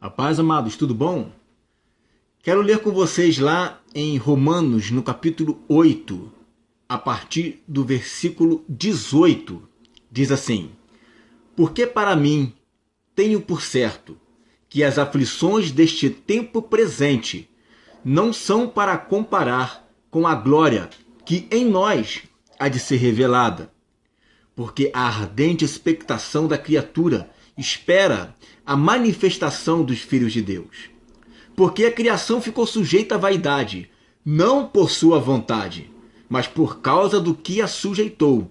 A paz, amados, tudo bom? Quero ler com vocês lá em Romanos, no capítulo 8, a partir do versículo 18. Diz assim: Porque para mim tenho por certo que as aflições deste tempo presente não são para comparar com a glória que em nós há de ser revelada. Porque a ardente expectação da criatura espera a manifestação dos filhos de Deus. Porque a criação ficou sujeita à vaidade, não por sua vontade, mas por causa do que a sujeitou,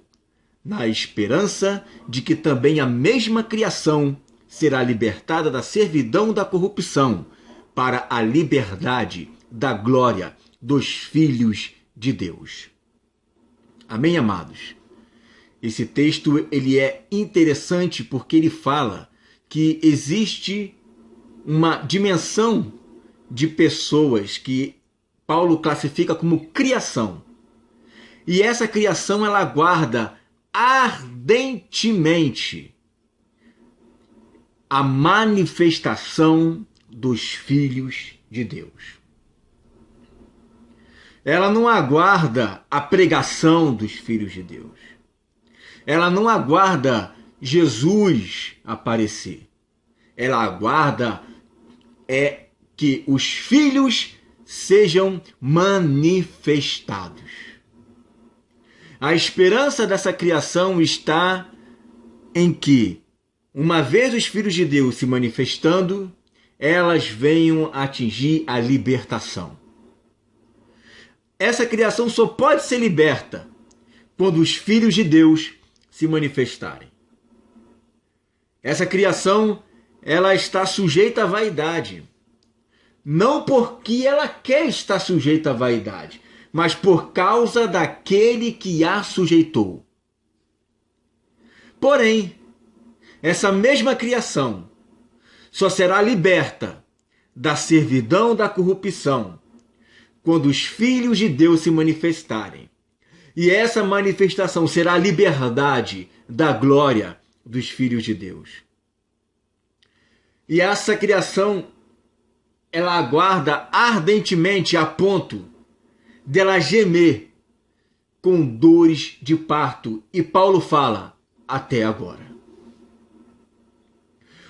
na esperança de que também a mesma criação será libertada da servidão da corrupção para a liberdade da glória dos filhos de Deus. Amém, amados? Esse texto ele é interessante porque ele fala que existe uma dimensão de pessoas que Paulo classifica como criação. E essa criação ela aguarda ardentemente a manifestação dos filhos de Deus. Ela não aguarda a pregação dos filhos de Deus. Ela não aguarda Jesus aparecer. Ela aguarda que os filhos sejam manifestados. A esperança dessa criação está em que, uma vez os filhos de Deus se manifestando, elas venham atingir a libertação. Essa criação só pode ser liberta quando os filhos de Deus se manifestarem. Essa criação, ela está sujeita à vaidade. Não porque ela quer estar sujeita à vaidade, mas por causa daquele que a sujeitou. Porém, essa mesma criação só será liberta da servidão da corrupção quando os filhos de Deus se manifestarem. E essa manifestação será a liberdade da glória dos filhos de Deus. E essa criação, ela aguarda ardentemente a ponto dela gemer com dores de parto. E Paulo fala, até agora.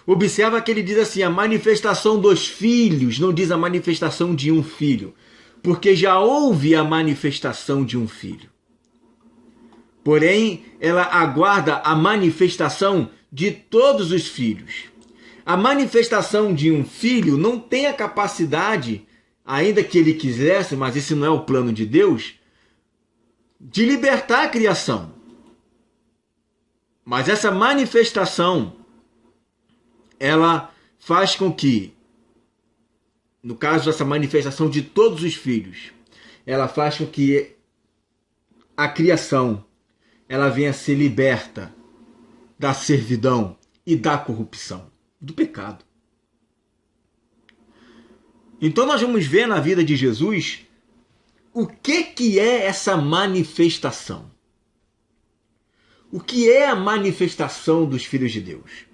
Observa que ele diz assim, a manifestação dos filhos, não diz a manifestação de um filho, porque já houve a manifestação de um filho. Porém, ela aguarda a manifestação de todos os filhos. A manifestação de um filho não tem a capacidade, ainda que ele quisesse, mas esse não é o plano de Deus, de libertar a criação. Mas essa manifestação, ela faz com que, no caso dessa manifestação de todos os filhos, ela faz com que a criação ela venha a ser liberta da servidão e da corrupção, do pecado. Então nós vamos ver na vida de Jesus o que é essa manifestação. O que é a manifestação dos filhos de Deus?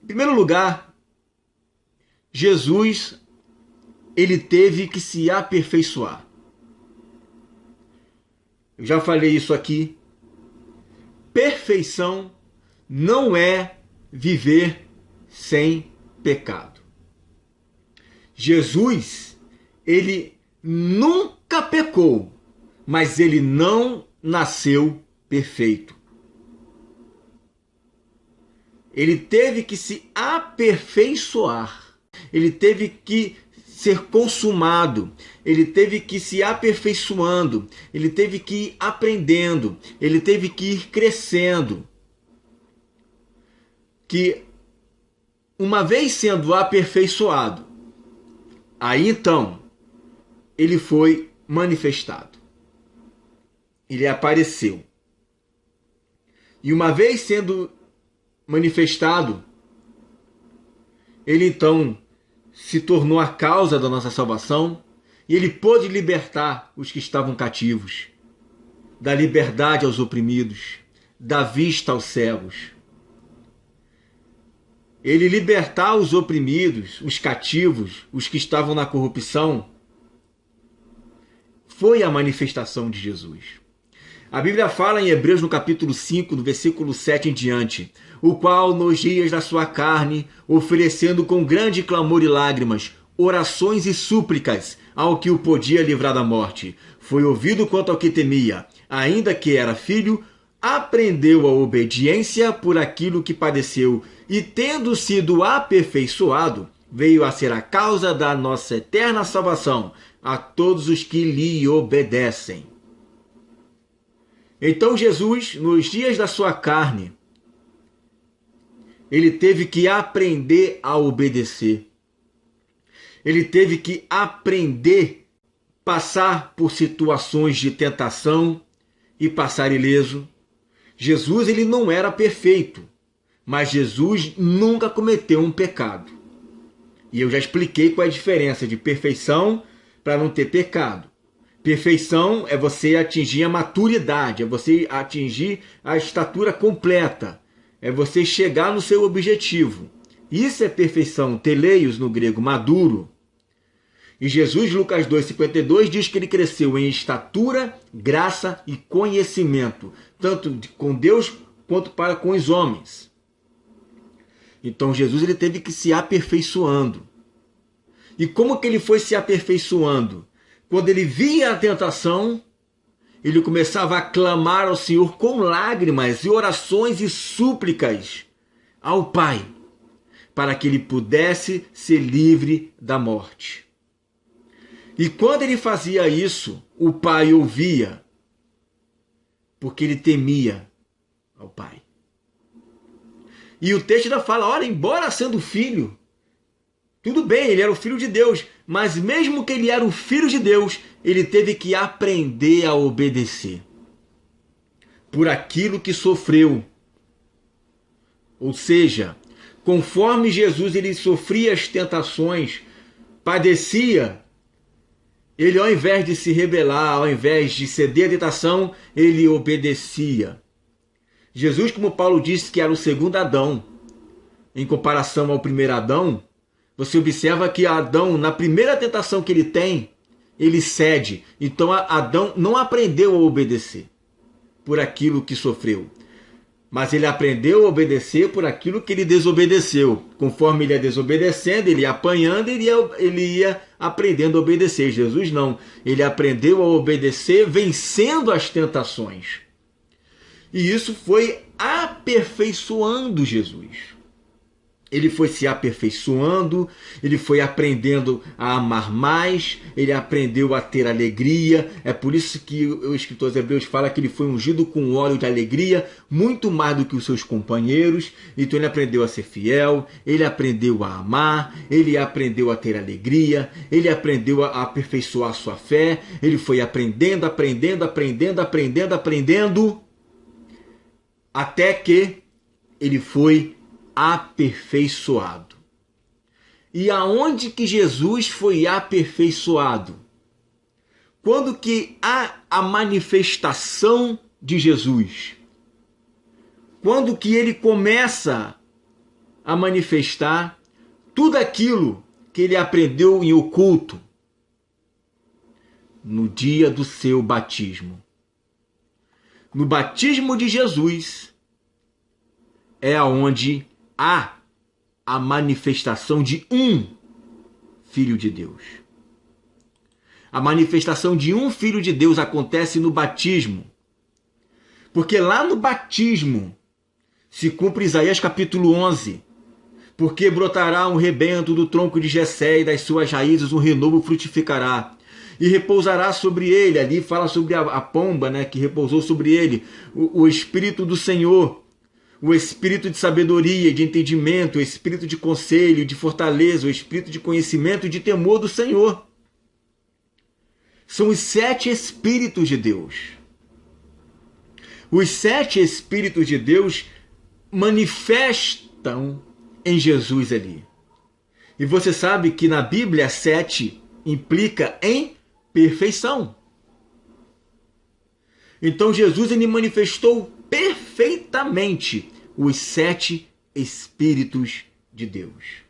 Em primeiro lugar, Jesus ele teve que se aperfeiçoar. Eu já falei isso aqui. Perfeição não é viver sem pecado. Jesus, ele nunca pecou, mas ele não nasceu perfeito. Ele teve que se aperfeiçoar. Ele teve que ser consumado, ele teve que ir se aperfeiçoando, ele teve que ir aprendendo, ele teve que ir crescendo. Que uma vez sendo aperfeiçoado, aí então ele foi manifestado. Ele apareceu. E uma vez sendo manifestado, ele então se tornou a causa da nossa salvação e ele pôde libertar os que estavam cativos, da liberdade aos oprimidos, da vista aos cegos. ele libertar os oprimidos, os cativos, os que estavam na corrupção, foi a manifestação de Jesus. A Bíblia fala em Hebreus, no capítulo 5, no versículo 7 em diante, o qual, nos dias da sua carne, oferecendo com grande clamor e lágrimas, orações e súplicas ao que o podia livrar da morte, foi ouvido quanto ao que temia, ainda que era filho, aprendeu a obediência por aquilo que padeceu, e tendo sido aperfeiçoado, veio a ser a causa da nossa eterna salvação a todos os que lhe obedecem. Então Jesus, nos dias da sua carne, ele teve que aprender a obedecer. Ele teve que aprender a passar por situações de tentação e passar ileso. Jesus, ele não era perfeito, mas Jesus nunca cometeu um pecado. E eu já expliquei qual é a diferença de perfeição para não ter pecado. Perfeição é você atingir a maturidade, é você atingir a estatura completa, é você chegar no seu objetivo. Isso é perfeição, teleios no grego, maduro. E Jesus, Lucas 2,52, diz que ele cresceu em estatura, graça e conhecimento, tanto com Deus quanto para com os homens. Então Jesus, ele teve que se aperfeiçoando. E como que ele foi se aperfeiçoando? Quando ele via a tentação, ele começava a clamar ao Senhor com lágrimas e orações e súplicas ao Pai, para que ele pudesse ser livre da morte. E quando ele fazia isso, o Pai ouvia, porque ele temia ao Pai. E o texto ainda fala, olha, embora sendo filho, tudo bem, ele era o filho de Deus, mas mesmo que ele era o filho de Deus, ele teve que aprender a obedecer por aquilo que sofreu. Ou seja, conforme Jesus ele sofria as tentações, padecia, ele ao invés de se rebelar, ao invés de ceder à tentação, ele obedecia. Jesus, como Paulo disse que era o segundo Adão, em comparação ao primeiro Adão, você observa que Adão, na primeira tentação que ele tem, ele cede. Então Adão não aprendeu a obedecer por aquilo que sofreu. Mas ele aprendeu a obedecer por aquilo que ele desobedeceu. Conforme ele ia desobedecendo, ele ia apanhando, ele ia aprendendo a obedecer. Jesus não. Ele aprendeu a obedecer vencendo as tentações. E isso foi aperfeiçoando Jesus. Ele foi se aperfeiçoando, ele foi aprendendo a amar mais, ele aprendeu a ter alegria. É por isso que o escritor aos Hebreus fala que ele foi ungido com óleo de alegria, muito mais do que os seus companheiros. Então ele aprendeu a ser fiel, ele aprendeu a amar, ele aprendeu a ter alegria, ele aprendeu a aperfeiçoar a sua fé, ele foi aprendendo, até que ele foi aperfeiçoado. E aonde que Jesus foi aperfeiçoado? Quando que há a manifestação de Jesus? Quando que ele começa a manifestar tudo aquilo que ele aprendeu em oculto? No dia do seu batismo. No batismo de Jesus é aonde há a manifestação de um Filho de Deus. A manifestação de um Filho de Deus acontece no batismo. Porque lá no batismo se cumpre Isaías capítulo 11. Porque brotará um rebento do tronco de Jessé e das suas raízes um renovo frutificará. E repousará sobre ele, ali fala sobre a pomba, né, que repousou sobre ele, o Espírito do Senhor, o espírito de sabedoria, de entendimento, o espírito de conselho, de fortaleza, o espírito de conhecimento e de temor do Senhor. São os 7 Espíritos de Deus. Os 7 Espíritos de Deus manifestam em Jesus ali. E você sabe que na Bíblia 7 implica em perfeição. Então Jesus ele manifestou perfeitamente os 7 Espíritos de Deus.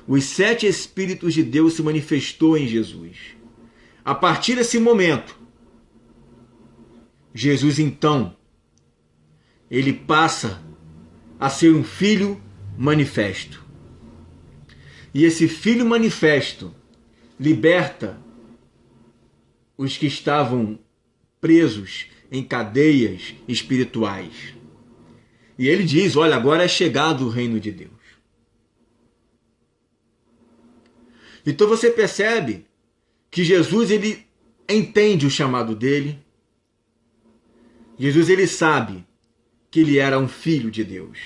Os 7 Espíritos de Deus se manifestou em Jesus. A partir desse momento, Jesus então, ele passa a ser um filho manifesto. E esse filho manifesto liberta os que estavam presos em cadeias espirituais. E ele diz, olha, agora é chegado o reino de Deus. Então você percebe que Jesus, ele entende o chamado dele. Jesus, ele sabe que ele era um filho de Deus.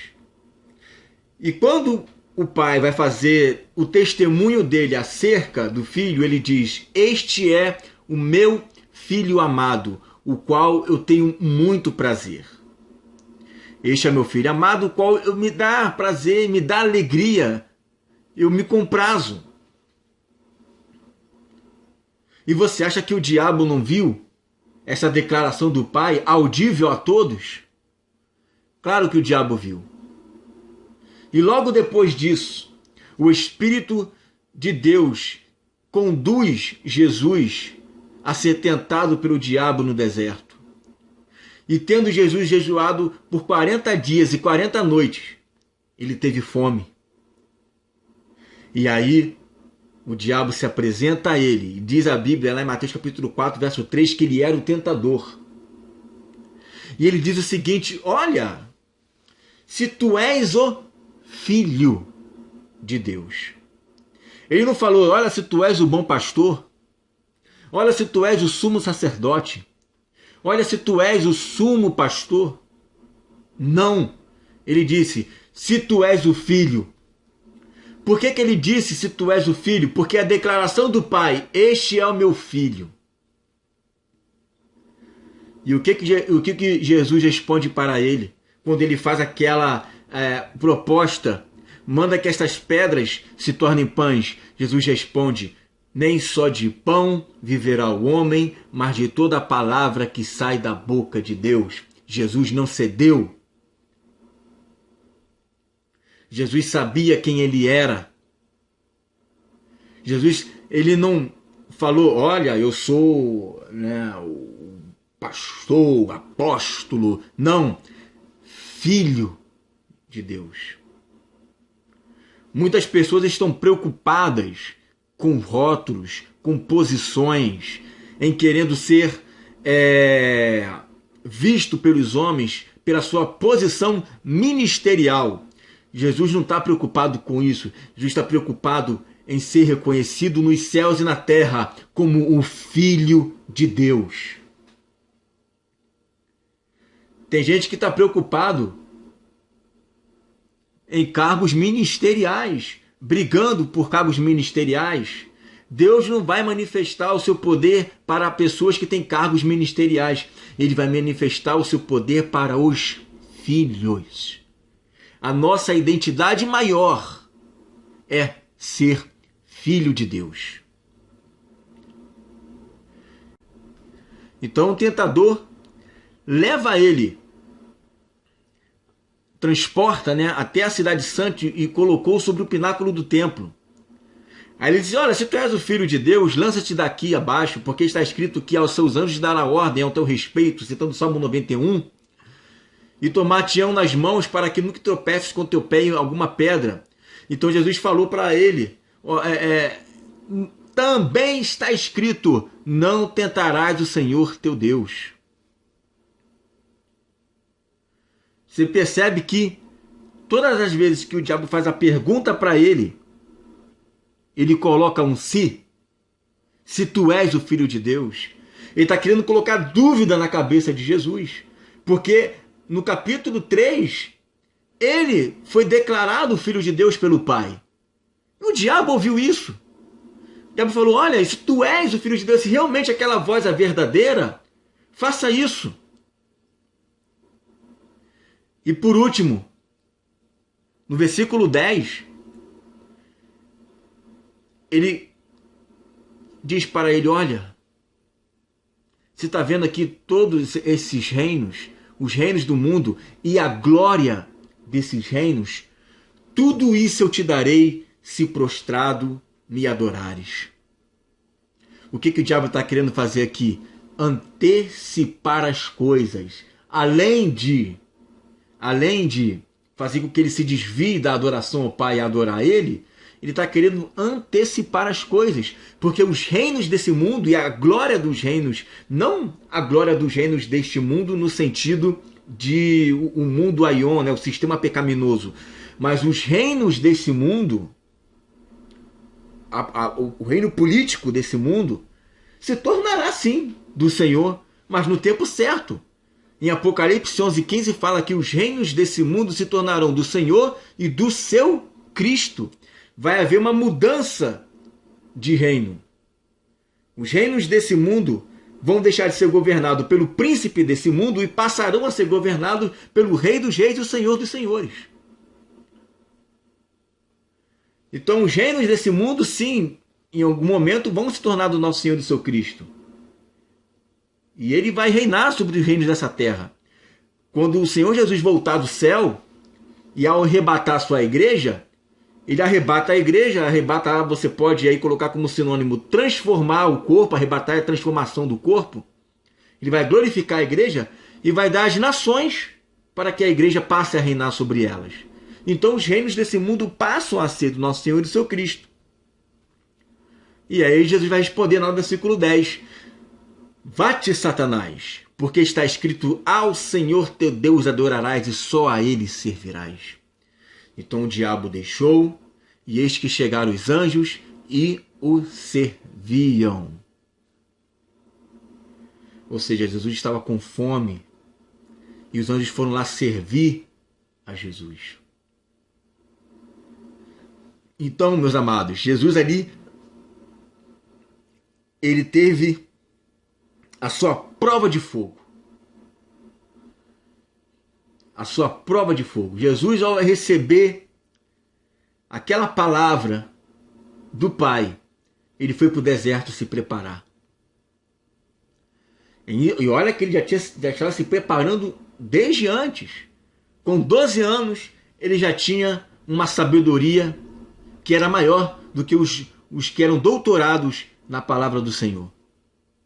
E quando o pai vai fazer o testemunho dele acerca do filho, ele diz, este é o meu filho amado, o qual eu tenho muito prazer. Este é meu filho amado, o qual me dá prazer, me dá alegria, eu me comprazo. E você acha que o diabo não viu essa declaração do pai, audível a todos? Claro que o diabo viu. E logo depois disso, o Espírito de Deus conduz Jesus a ser tentado pelo diabo no deserto. E tendo Jesus jejuado por 40 dias e 40 noites, ele teve fome. E aí o diabo se apresenta a ele, e diz a Bíblia lá em Mateus capítulo 4, verso 3, que ele era o tentador. E ele diz o seguinte, olha, se tu és o filho de Deus. Ele não falou, olha, se tu és o bom pastor, olha, se tu és o sumo sacerdote, olha, se tu és o sumo pastor. Não, ele disse, se tu és o filho. Por que ele disse, se tu és o filho? Porque a declaração do pai, este é o meu filho. E o que Jesus responde para ele? Quando ele faz aquela proposta, manda que estas pedras se tornem pães. Jesus responde, nem só de pão viverá o homem, mas de toda a palavra que sai da boca de Deus. Jesus não cedeu. Jesus sabia quem ele era. Jesus, ele não falou, olha, eu sou o pastor, o apóstolo. Não, filho de Deus. Muitas pessoas estão preocupadas com rótulos, com posições, em querendo ser visto pelos homens pela sua posição ministerial. Jesus não está preocupado com isso. Jesus está preocupado em ser reconhecido nos céus e na terra como o Filho de Deus. Tem gente que está preocupado em cargos ministeriais, brigando por cargos ministeriais. Deus não vai manifestar o seu poder para pessoas que têm cargos ministeriais. Ele vai manifestar o seu poder para os filhos. A nossa identidade maior é ser filho de Deus. Então o tentador leva ele, transporta até a cidade santa e colocou sobre o pináculo do templo. Aí ele diz, olha, se tu és o filho de Deus, lança-te daqui abaixo, porque está escrito que aos seus anjos dará ordem ao teu respeito, citando o Salmo 91, e tomar-te-ão nas mãos para que nunca tropeces com teu pé em alguma pedra. Então Jesus falou para ele, também está escrito, não tentarás o Senhor teu Deus. Você percebe que todas as vezes que o diabo faz a pergunta para ele, ele coloca um se tu és o Filho de Deus. Ele está querendo colocar dúvida na cabeça de Jesus, porque no capítulo 3, ele foi declarado Filho de Deus pelo Pai. E o diabo ouviu isso. O diabo falou, olha, se tu és o Filho de Deus, se realmente aquela voz é verdadeira, faça isso. E por último, no versículo 10, ele diz para ele, olha, você está vendo aqui todos esses reinos, os reinos do mundo e a glória desses reinos, tudo isso eu te darei se prostrado me adorares. O que o diabo está querendo fazer aqui? Antecipar as coisas. Além de fazer com que ele se desvie da adoração ao Pai e adorar ele está querendo antecipar as coisas. Porque os reinos desse mundo e a glória dos reinos, não a glória dos reinos deste mundo no sentido de o mundo Aion, né, o sistema pecaminoso, mas os reinos desse mundo, o reino político desse mundo, se tornará sim do Senhor, mas no tempo certo. Em Apocalipse 11:15 fala que os reinos desse mundo se tornarão do Senhor e do seu Cristo. Vai haver uma mudança de reino. Os reinos desse mundo vão deixar de ser governados pelo príncipe desse mundo e passarão a ser governados pelo Rei dos Reis e o Senhor dos Senhores. Então os reinos desse mundo, sim, em algum momento vão se tornar do nosso Senhor e do seu Cristo. E ele vai reinar sobre os reinos dessa terra. Quando o Senhor Jesus voltar do céu e ao arrebatar a sua igreja, ele arrebata a igreja, arrebatar, você pode aí colocar como sinônimo transformar o corpo, arrebatar a transformação do corpo. Ele vai glorificar a igreja e vai dar as nações para que a igreja passe a reinar sobre elas. Então os reinos desse mundo passam a ser do nosso Senhor e do seu Cristo. E aí Jesus vai responder no versículo 10. Vá-te, Satanás, porque está escrito, ao Senhor teu Deus adorarás e só a ele servirás. Então o diabo deixou, e eis que chegaram os anjos e o serviam. Ou seja, Jesus estava com fome, e os anjos foram lá servir a Jesus. Então, meus amados, Jesus ali, ele teve a sua prova de fogo. A sua prova de fogo. Jesus, ao receber aquela palavra do Pai, ele foi para o deserto se preparar. E olha que ele já estava se preparando desde antes. Com 12 anos, ele já tinha uma sabedoria que era maior do que os que eram doutorados na palavra do Senhor.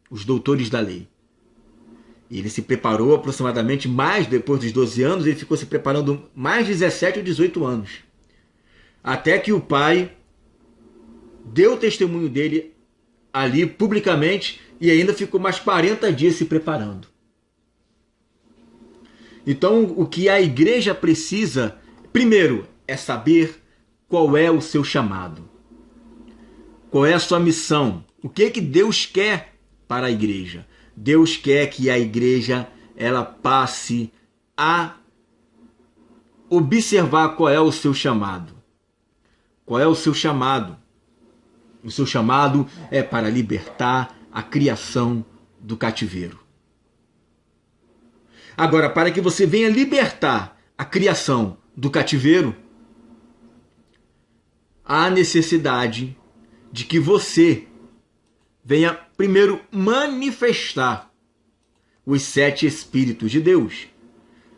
Os doutores da lei. E ele se preparou aproximadamente mais depois dos 12 anos, ele ficou se preparando mais 17 ou 18 anos. Até que o Pai deu o testemunho dele ali publicamente e ainda ficou mais 40 dias se preparando. Então o que a igreja precisa, primeiro, é saber qual é o seu chamado. Qual é a sua missão? O que Deus quer para a igreja? Deus quer que a igreja ela passe a observar qual é o seu chamado. Qual é o seu chamado? O seu chamado é para libertar a criação do cativeiro. Agora, para que você venha libertar a criação do cativeiro, há necessidade de que você venha primeiro manifestar os 7 Espíritos de Deus.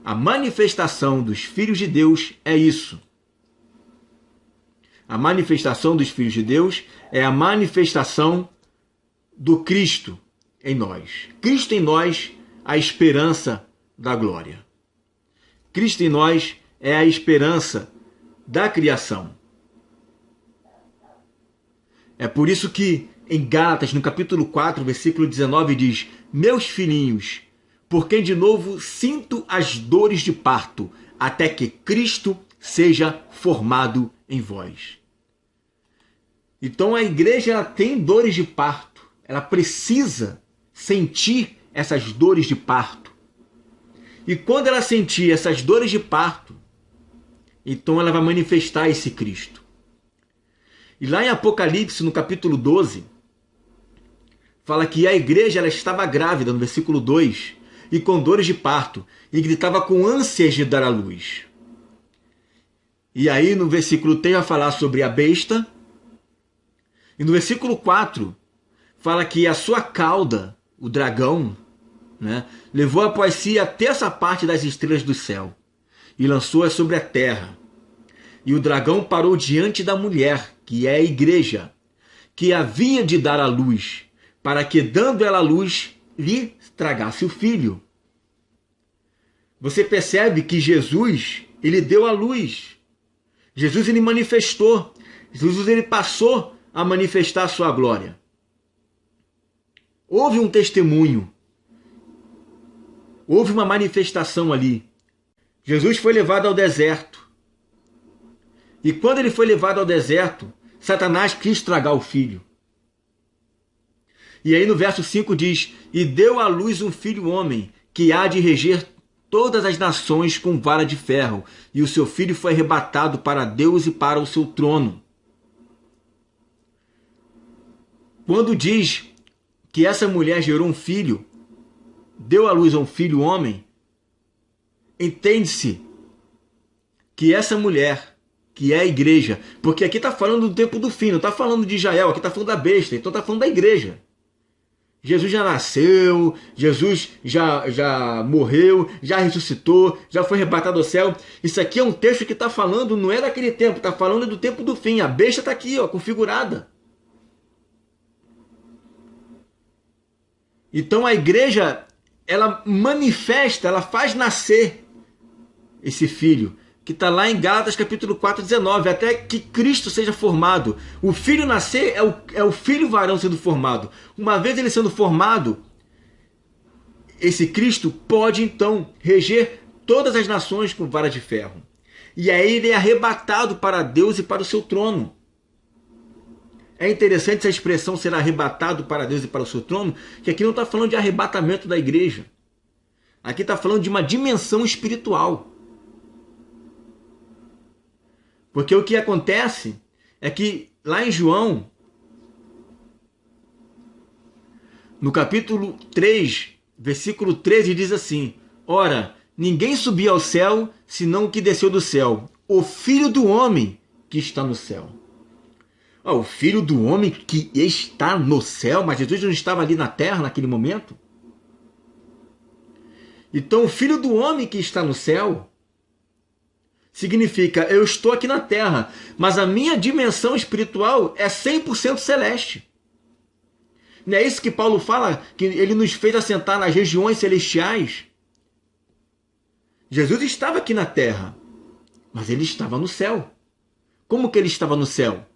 A manifestação dos filhos de Deus é isso. A manifestação dos filhos de Deus é a manifestação do Cristo em nós. Cristo em nós, a esperança da glória. Cristo em nós é a esperança da criação. É por isso que em Gálatas, no capítulo 4, versículo 19, diz: meus filhinhos, por quem de novo sinto as dores de parto, até que Cristo seja formado em vós. Então a igreja ela tem dores de parto, ela precisa sentir essas dores de parto. E quando ela sentir essas dores de parto, então ela vai manifestar esse Cristo. E lá em Apocalipse, no capítulo 12, fala que a igreja ela estava grávida, no versículo 2, e com dores de parto, e gritava com ânsias de dar à luz. E aí no versículo 3 vai falar sobre a besta, e no versículo 4 fala que a sua cauda, o dragão, né, levou após si a terça parte das estrelas do céu. e lançou-a sobre a terra. E o dragão parou diante da mulher, que é a igreja, que havia de dar à luz, para que, dando ela à luz, lhe tragasse o filho. Você percebe que Jesus, ele deu à luz. Jesus, ele manifestou. Jesus, ele passou a manifestar a sua glória. Houve um testemunho. Houve uma manifestação ali. Jesus foi levado ao deserto. E quando ele foi levado ao deserto, Satanás quis tragar o filho. E aí no verso 5 diz: e deu à luz um filho homem, que há de reger todas as nações com vara de ferro. E o seu filho foi arrebatado para Deus e para o seu trono. Quando diz que essa mulher gerou um filho, deu à luz a um filho homem, entende-se que essa mulher, que é a igreja, porque aqui está falando do tempo do fim, não está falando de Israel, aqui está falando da besta, então está falando da igreja. Jesus já nasceu, Jesus já morreu, já ressuscitou, já foi arrebatado ao céu. Isso aqui é um texto que está falando, não é daquele tempo, está falando do tempo do fim. A besta está aqui, ó, configurada. Então a igreja, ela manifesta, ela faz nascer esse filho, que está lá em Gálatas capítulo 4, 19, até que Cristo seja formado. O filho nascer é o filho varão sendo formado. Uma vez ele sendo formado, esse Cristo pode então reger todas as nações com vara de ferro. E aí ele é arrebatado para Deus e para o seu trono. É interessante essa expressão ser arrebatado para Deus e para o seu trono, que aqui não está falando de arrebatamento da igreja. Aqui está falando de uma dimensão espiritual. Porque o que acontece é que lá em João, no capítulo 3, versículo 13, diz assim: ora, ninguém subiu ao céu, senão o que desceu do céu, o Filho do Homem que está no céu. O Filho do Homem que está no céu, mas Jesus não estava ali na terra naquele momento? Então, o Filho do Homem que está no céu significa, eu estou aqui na terra, mas a minha dimensão espiritual é 100% celeste. Não é isso que Paulo fala, que ele nos fez assentar nas regiões celestiais? Jesus estava aqui na terra, mas ele estava no céu. Como que ele estava no céu?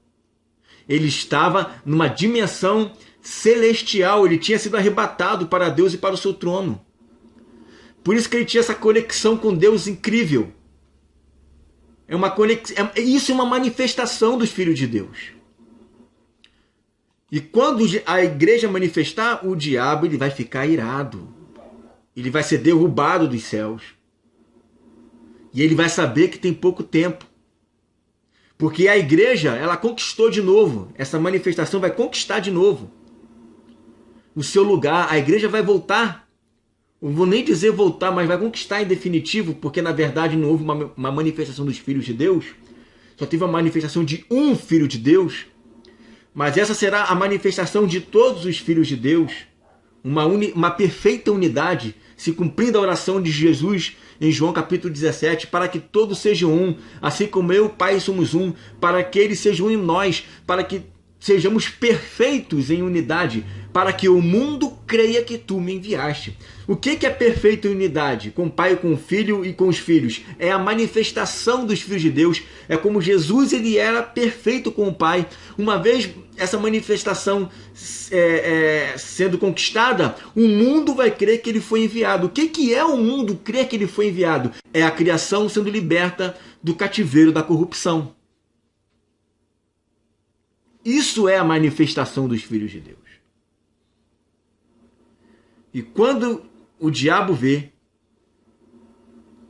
Ele estava numa dimensão celestial, ele tinha sido arrebatado para Deus e para o seu trono. Por isso que ele tinha essa conexão com Deus incrível. Isso é uma manifestação dos filhos de Deus. E quando a igreja manifestar, o diabo ele vai ficar irado. Ele vai ser derrubado dos céus. E ele vai saber que tem pouco tempo. Porque a igreja, ela conquistou de novo. Essa manifestação vai conquistar de novo o seu lugar. A igreja vai voltar. Não vou nem dizer voltar, mas vai conquistar em definitivo, porque na verdade não houve uma manifestação dos filhos de Deus. Só teve a manifestação de um filho de Deus. Mas essa será a manifestação de todos os filhos de Deus. Uma perfeita unidade, se cumprindo a oração de Jesus em João capítulo 17, para que todos sejam um, assim como eu e o Pai somos um, para que eles sejam um em nós, para que sejamos perfeitos em unidade, para que o mundo creia que tu me enviaste. O que é perfeito em unidade? Com o Pai, com o Filho e com os filhos. É a manifestação dos filhos de Deus. É como Jesus ele era perfeito com o Pai. Uma vez essa manifestação sendo conquistada, o mundo vai crer que ele foi enviado. O que é o mundo crer que ele foi enviado? É a criação sendo liberta do cativeiro da corrupção. Isso é a manifestação dos filhos de Deus. E quando o diabo vê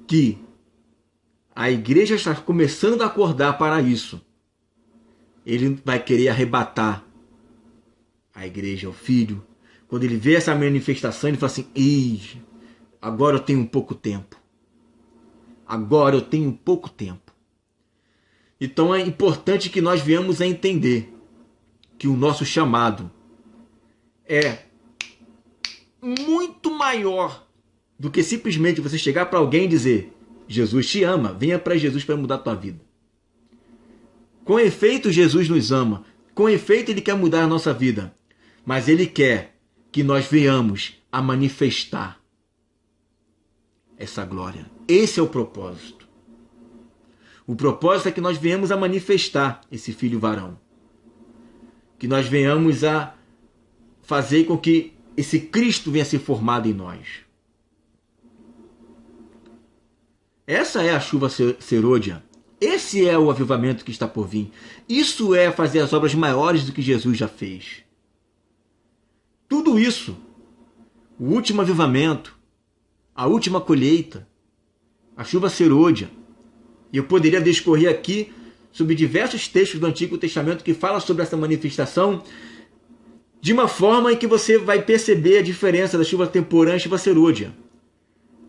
que a igreja está começando a acordar para isso, ele vai querer arrebatar a igreja, o filho. Quando ele vê essa manifestação, ele fala assim: Ih, agora eu tenho pouco tempo. Agora eu tenho pouco tempo. Então é importante que nós venhamos a entender que o nosso chamado é muito maior do que simplesmente você chegar para alguém e dizer: Jesus te ama. Venha para Jesus para mudar a tua vida. Com efeito, Jesus nos ama. Com efeito, Ele quer mudar a nossa vida. Mas Ele quer que nós venhamos a manifestar essa glória. Esse é o propósito. O propósito é que nós venhamos a manifestar esse filho varão. Que nós venhamos a fazer com que esse Cristo venha a ser formado em nós. Essa é a chuva serôdia. Esse é o avivamento que está por vir. Isso é fazer as obras maiores do que Jesus já fez. Tudo isso, o último avivamento, a última colheita, a chuva serôdia. E eu poderia discorrer aqui sobre diversos textos do Antigo Testamento que falam sobre essa manifestação de uma forma em que você vai perceber a diferença da chuva temporã e chuva serôdia.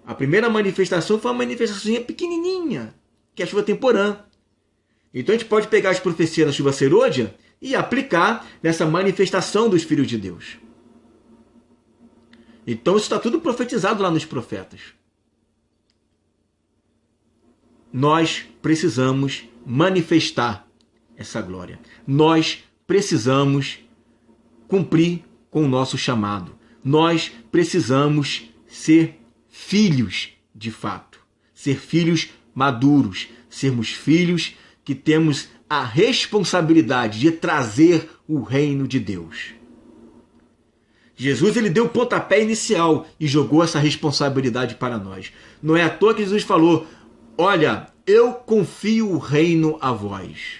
A primeira manifestação foi uma manifestação pequenininha, que é a chuva temporã. Então a gente pode pegar as profecias da chuva serôdia e aplicar nessa manifestação dos filhos de Deus. Então isso está tudo profetizado lá nos profetas. Nós precisamos manifestar essa glória. Nós precisamos cumprir com o nosso chamado. Nós precisamos ser filhos de fato. Ser filhos maduros. Sermos filhos que temos a responsabilidade de trazer o reino de Deus. Jesus, ele deu o pontapé inicial e jogou essa responsabilidade para nós. Não é à toa que Jesus falou: olha, eu confio o reino a vós.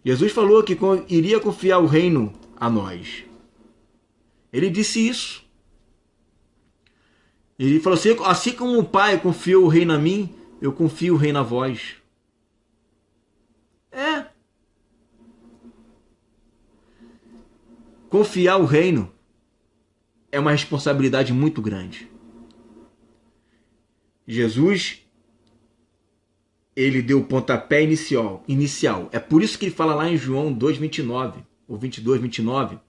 Jesus falou que iria confiar o reino a nós. Ele disse isso. Ele falou assim como o Pai confiou o reino a mim, eu confio o reino a vós. Confiar o reino é uma responsabilidade muito grande. Jesus, ele deu o pontapé inicial. É por isso que ele fala lá em João 2:29, ou 22:29,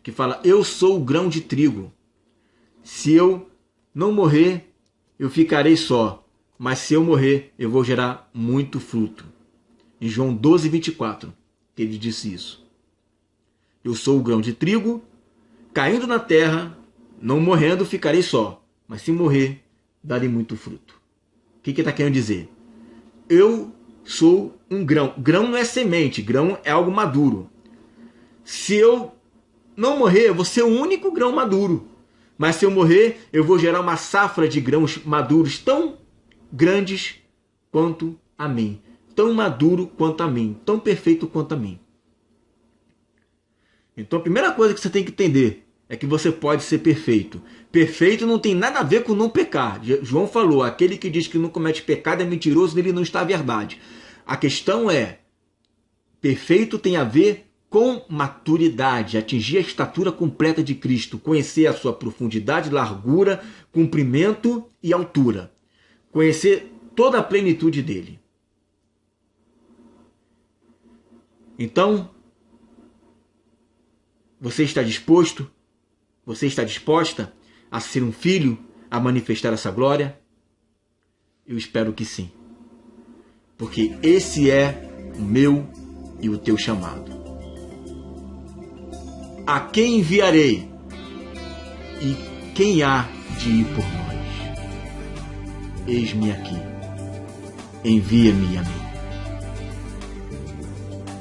que fala: eu sou o grão de trigo. Se eu não morrer, eu ficarei só. Mas se eu morrer, eu vou gerar muito fruto. Em João 12:24, ele disse isso. Eu sou o grão de trigo, caindo na terra, não morrendo, ficarei só. Mas se morrer, darei muito fruto. O que ele está querendo dizer? Eu sou um grão. Grão não é semente, grão é algo maduro. Se eu não morrer, eu vou ser o único grão maduro. Mas se eu morrer, eu vou gerar uma safra de grãos maduros tão grandes quanto a mim. Tão maduro quanto a mim. Tão perfeito quanto a mim. Então a primeira coisa que você tem que entender é que você pode ser perfeito. Perfeito não tem nada a ver com não pecar. João falou: aquele que diz que não comete pecado é mentiroso, nele não está a verdade. A questão é: perfeito tem a ver com maturidade, atingir a estatura completa de Cristo, conhecer a sua profundidade, largura, comprimento e altura. Conhecer toda a plenitude dele. Então, você está disposto? Você está disposta a ser um filho, a manifestar essa glória? Eu espero que sim. Porque esse é o meu e o teu chamado. A quem enviarei? E quem há de ir por nós? Eis-me aqui. Envia-me a mim.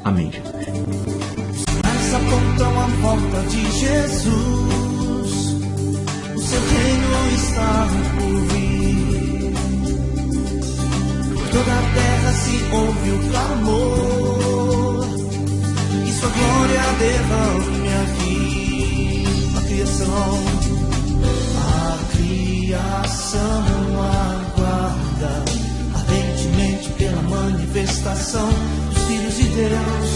Amém, Jesus. Mas apontam a volta de Jesus, o seu reino está por vir. Por toda a terra se ouve o clamor, e sua glória derrame aqui. A criação aguarda ardentemente pela manifestação dos filhos de Deus,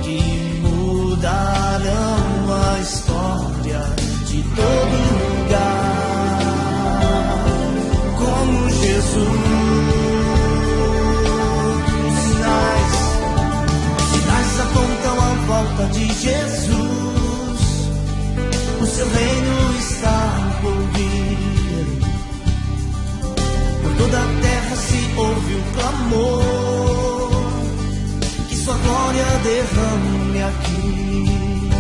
que mudarão a história de todo lugar. Como Jesus, sinais apontam a volta de Jesus, o seu reino está por vir. derrame aqui.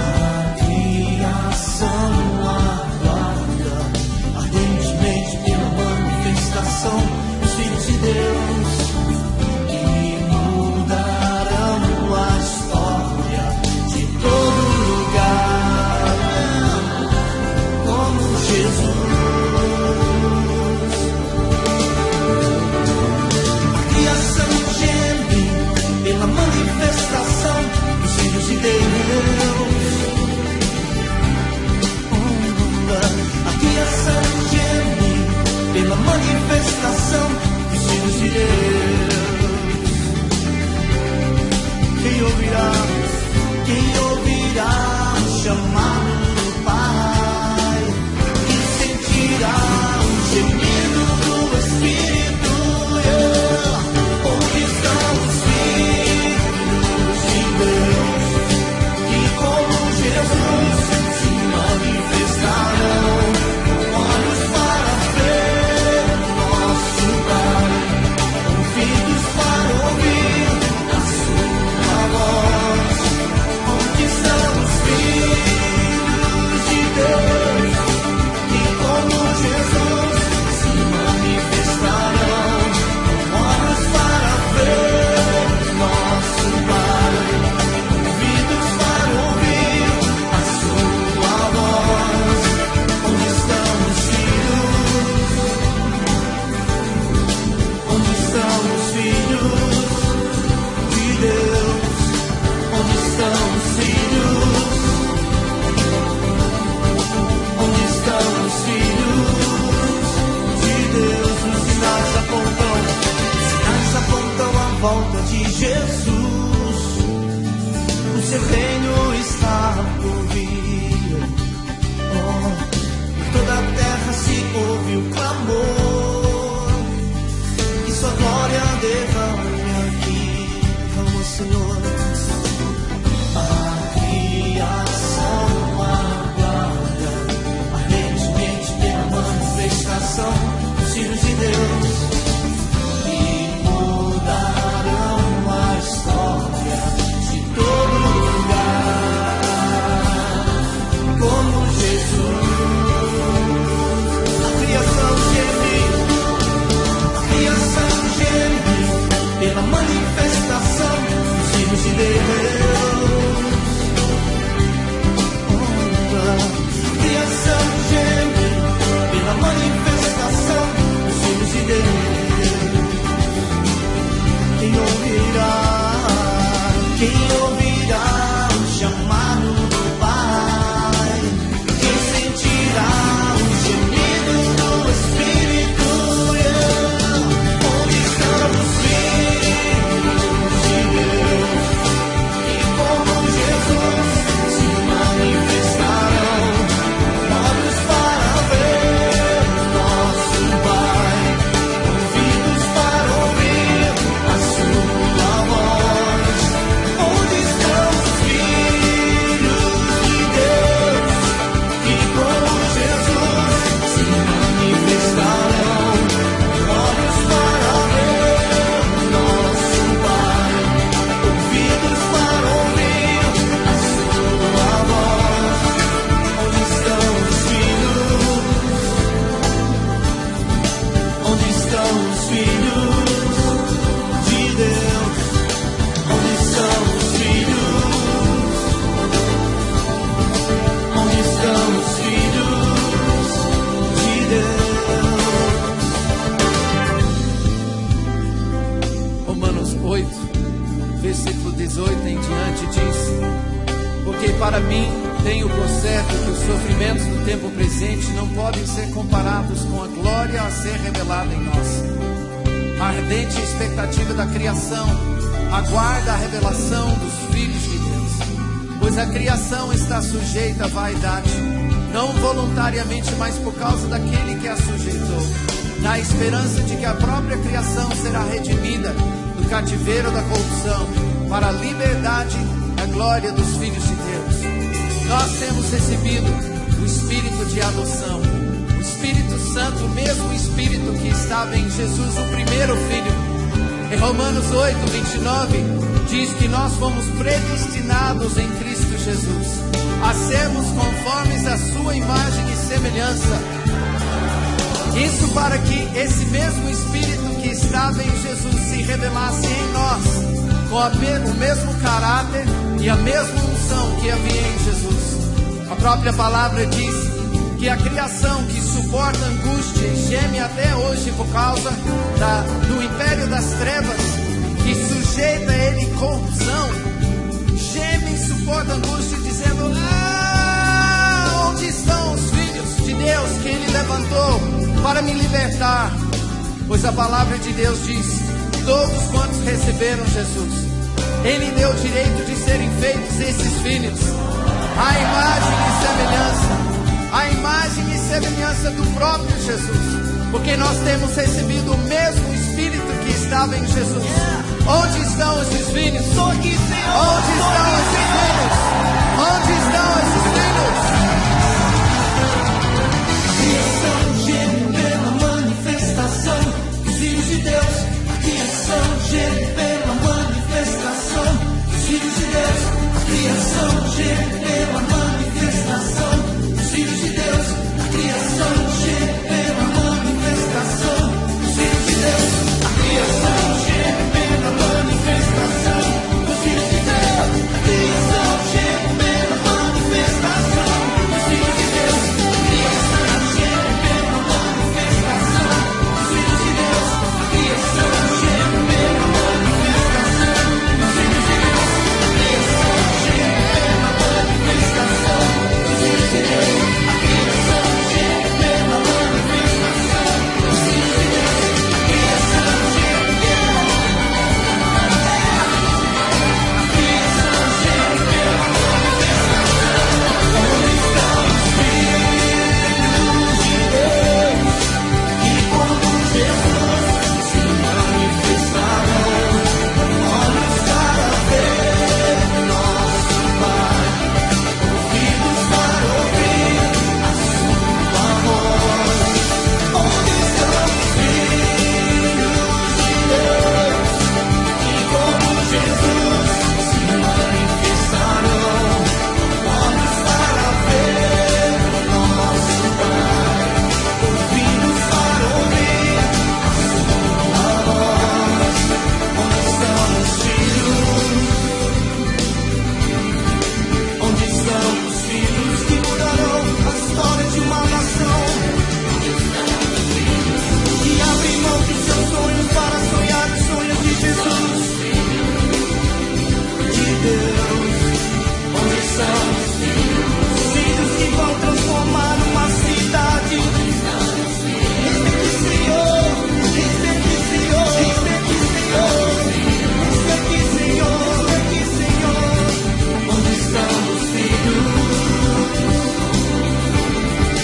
A criação aguarda ardentemente pela manifestação dos filhos de Deus, que mudarão a história de todo lugar, como Jesus. A criação geme pela manifestação dos filhos de Deus. A criação geme pela manifestação dos filhos de Deus. Quem ouvirá o chamado do Pai? Quem sentirá o gemido do Espírito? Onde estão os filhos de Deus, que como Jesus se manifestarão, com olhos para ver nosso Pai, ouvidos para ouvir a sua voz? Onde estão os filhos de Deus, que como Jesus se manifestarão, com olhos para ver nosso Pai, ouvidos para ouvir a sua voz? Onde estão os filhos? Onde estão os filhos de Deus? Onde estão os filhos? Onde estão os filhos de Deus? Os sinais apontam a volta de Jesus. O seu reino está por vir. Por toda a terra se ouve o clamor, que sua glória derrame aqui. Vamos, Senhor. A criação aguarda ardentemente pela manifestação dos filhos de Deus, e mudarão a história de todo lugar, como Jesus. A criação geme pela manifestação dos filhos de Deus. A criação geme pela manifestação dos filhos de Deus. Quem ouvirá o chamado do Pai? Quem sentirá os gemidos do Espírito? Onde estão os filhos de Deus, que como Jesus se manifestarão, olhos para ver nosso Pai, ouvidos para ouvir a sua voz? Onde estão os filhos de Deus, que como Jesus se manifestarão, olhos para ver nosso Pai, ouvidos para ouvir a sua voz? Onde estão os filhos? Onde estão os filhos de Deus? Onde estão os filhos? Onde estão os filhos de Deus? Romanos 8, versículo 18 em diante diz: porque para mim tenho por certo que os sofrimentos do tempo presente não podem ser comparados com a glória a ser revelada em nós. A ardente expectativa da criação aguarda a revelação dos filhos de Deus, pois a criação está sujeita à vaidade, não voluntariamente, mas por causa daquele que a sujeitou, na esperança de que a própria criação será redimida do cativeiro da corrupção para a liberdade da glória dos filhos de Deus. Nós temos recebido o Espírito de adoção, o Espírito Santo, o mesmo Espírito que estava em Jesus, o primeiro Filho, Em Romanos 8, 29, diz que nós fomos predestinados em Cristo Jesus a sermos conformes à sua imagem e semelhança. Isso para que esse mesmo Espírito que estava em Jesus se revelasse em nós, com o mesmo caráter e a mesma unção que havia em Jesus. A própria palavra diz que a criação que suporta angústia e geme até hoje por causa do império das trevas, que sujeita a ele corrupção, geme e suporta angústia dizendo: onde estão os filhos de Deus que ele levantou para me libertar? Pois a palavra de Deus diz: todos quantos receberam Jesus, ele deu o direito de serem feitos esses filhos, a imagem e semelhança, a imagem e semelhança do próprio Jesus, porque nós temos recebido o mesmo Espírito que estava em Jesus. Onde estão esses filhos? Estou aqui, Senhor. Onde estão esses filhos? Onde estão esses filhos? Criação geme pela manifestação dos filhos de Deus. A criação geme pela manifestação dos filhos de Deus. A criação geme pela manifestação dos filhos de Deus. A criação geme pela manifestação dos filhos de Deus. A criação geme pela manifestação dos filhos de Deus. A criação geme pela manifestação dos filhos de Deus. A criação geme pela manifestação dos filhos de Deus. A criação geme pela manifestação dos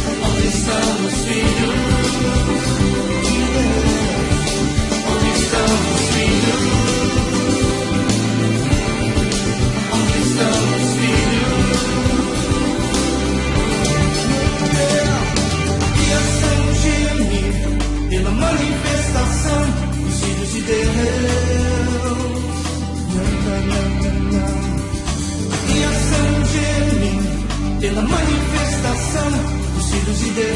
filhos de Deus. A criação geme pela manifestação dos filhos de Deus. A criação geme pela manifestação dos filhos de Deus. A criação geme pela manifestação dos filhos de Deus.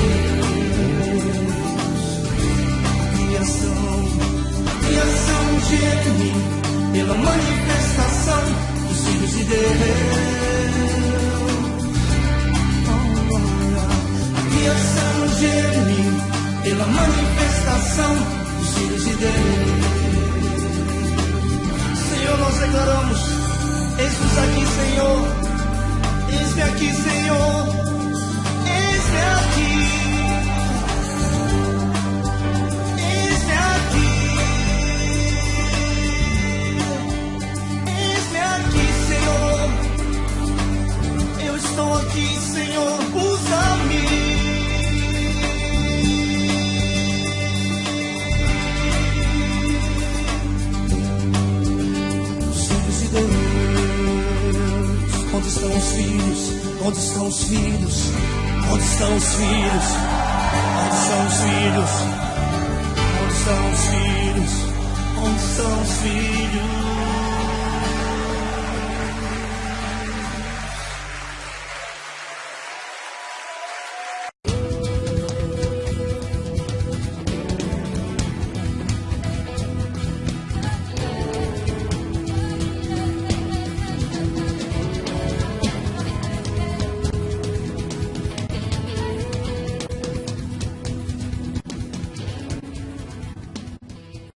A criação geme pela manifestação dos filhos de Deus. A criação geme pela manifestação dos filhos de Deus. Senhor, nós declaramos: eis-nos aqui, Senhor. Eis-me aqui, Senhor. Eis-me aqui. Eis-me aqui. Eis-me aqui, Senhor. Eu estou aqui, Senhor. Usa-me. Os filhos de Deus. Onde estão os filhos? Onde estão os filhos? Onde estão os filhos? Onde são os filhos? Onde são os filhos? Onde são os filhos?